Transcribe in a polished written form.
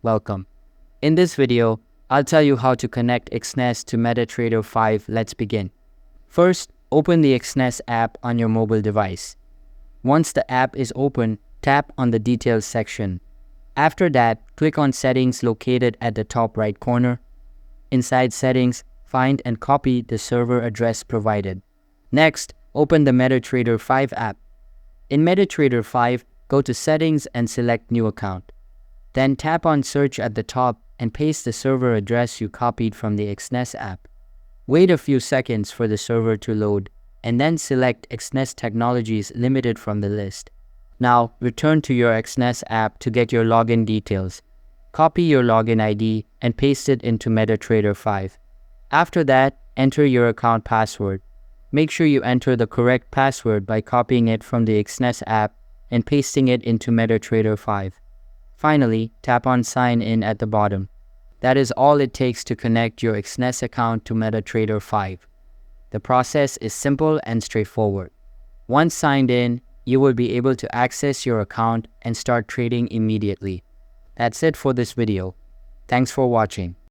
welcome. In this video, I'll tell you how to connect Exness to MetaTrader 5. Let's begin. First, open the Exness app on your mobile device. Once the app is open, tap on the Details section. After that, click on Settings located at the top right corner. Inside Settings, find and copy the server address provided. Next, open the MetaTrader 5 app. In MetaTrader 5, go to Settings and select New Account. Then tap on Search at the top and paste the server address you copied from the Exness app. Wait a few seconds for the server to load, and then select Exness Technologies Limited from the list. Now, return to your Exness app to get your login details. Copy your login ID and paste it into MetaTrader 5. After that, enter your account password. Make sure you enter the correct password by copying it from the Exness app and pasting it into MetaTrader 5. Finally, tap on Sign In at the bottom. That is all it takes to connect your Exness account to MetaTrader 5. The process is simple and straightforward. Once signed in, you will be able to access your account and start trading immediately. That's it for this video. Thanks for watching.